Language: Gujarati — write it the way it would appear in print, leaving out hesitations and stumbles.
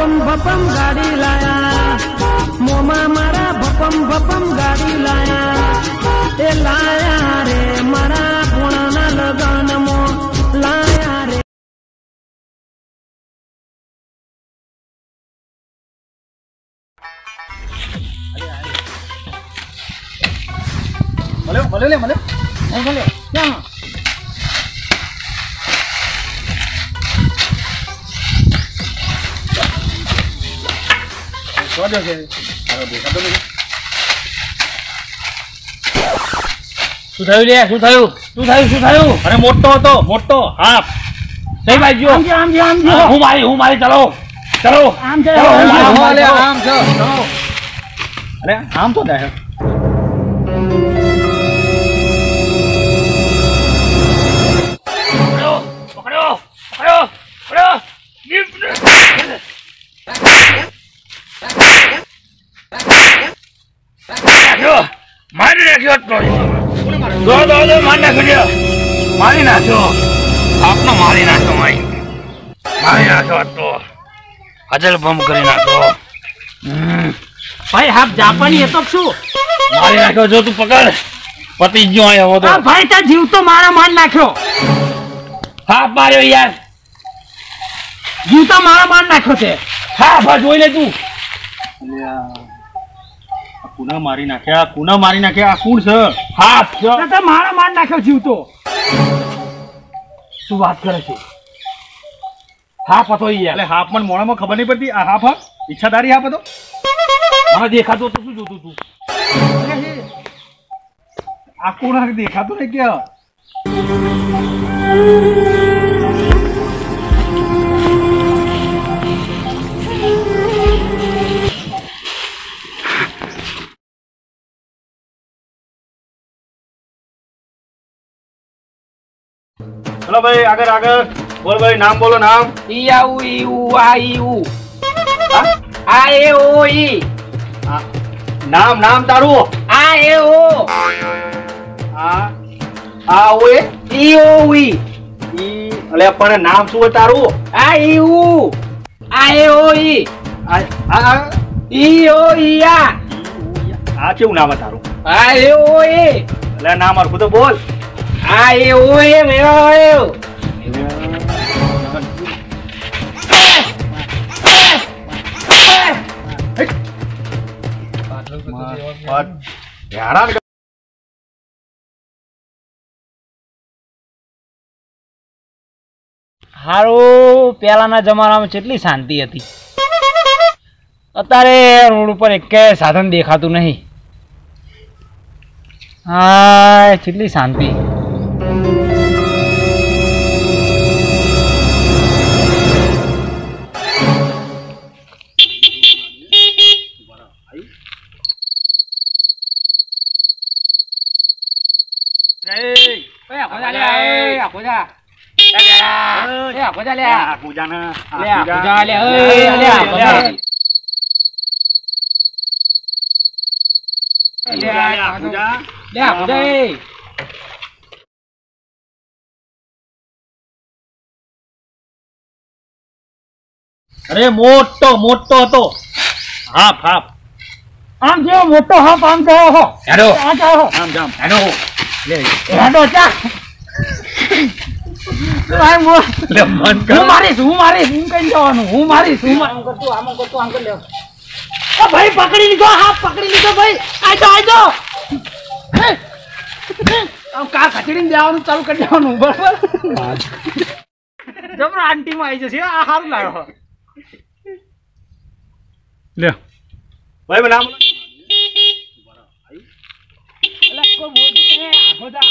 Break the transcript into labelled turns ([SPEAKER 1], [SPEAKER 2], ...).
[SPEAKER 1] ભપમ ગાડી લાયા મોમાં મારા ભપમ ગાડી લાયા એ લાયા રે મારા પૂર્ણના લગનમાં લાયા રે
[SPEAKER 2] મળ્યો ક્યાં શું થયું લે શું થયું અરે મોટો હા કઈ બાજુ હું મારી ચલો આમ છે અરે આમ તો દે પકડ્યો મારી નાખ્યો આપનો મારી નાખ્યો તો અજલ બમ કરી નાખ્યો
[SPEAKER 1] ભાઈ હાફ જાપાની એ તો શું
[SPEAKER 2] મારી નાખ્યો જો તું પકડ પતિ ગયો આવ્યો તો
[SPEAKER 1] ભાઈ તા જીવ તો મારા માર નાખ્યો
[SPEAKER 2] હાફ માર્યો યાર
[SPEAKER 1] જીવ તો મારા માર નાખ્યો છે
[SPEAKER 2] હાફ જોઈ લે તું કુના મારી નાખ્યા આ કોણ છે હાફ છે
[SPEAKER 1] તો મારા માર નાખ્યો જીવ તો શું વાત કરે છે
[SPEAKER 2] હાફ હતો યાર એટલે હાફ મને મોણામાં ખબર નહીં પડતી આ હાફ ઈચ્છાધારી હાફ હતો મને દેખાતો તો શું જોતું તું આ કોણ દેખાતું ને કે ચલો ભાઈ આગળ બોલ ભાઈ નામ બોલો નામ
[SPEAKER 1] ઈ આઉ ઈ ઉ આ ઈ ઉ આ એ ઓ ઈ
[SPEAKER 2] નામ તારું
[SPEAKER 1] આ એ ઓ
[SPEAKER 2] આ ઓએ
[SPEAKER 1] ઈ ઓ ઈ
[SPEAKER 2] અલે પણ નામ શું તારું
[SPEAKER 1] આ ઈ ઉ આ એ ઓ ઈ ઈ ઓ ઈ
[SPEAKER 2] આ કેવું નામ તારું
[SPEAKER 1] આ એ ઓ ઈ
[SPEAKER 2] એટલે નામ હરખું તો બોલ
[SPEAKER 1] આ એ ઓ એ મેળો
[SPEAKER 3] હારું પેલાના જમાનામાં કેટલી શાંતિ હતી અત્યારે રોડ ઉપર એક સાધન દેખાતું નહીં હા કેટલી શાંતિ
[SPEAKER 2] અરે મોટો હતો હાફ
[SPEAKER 1] આમ જેવો મોટો હાફ આમ ગયો હો
[SPEAKER 2] હેડો
[SPEAKER 1] આ જાઓ
[SPEAKER 2] આમ જામ હેડો લે
[SPEAKER 1] હેડો ચા
[SPEAKER 2] લે મન કર
[SPEAKER 1] હું મારીશ હું કઈ જવાનું હું મારીશ આમ કરતું લે ઓ ભાઈ પકડી લીધો ભાઈ આજો આમ કા ખચડીને દેવાનું ચાલુ કરી દેવાનું બરાબર જબરો આંટી માં આવી જશે આ સારું લાગ્યો
[SPEAKER 2] લે ભાઈ નામ
[SPEAKER 1] કોઈ બોલતું કે આખો જા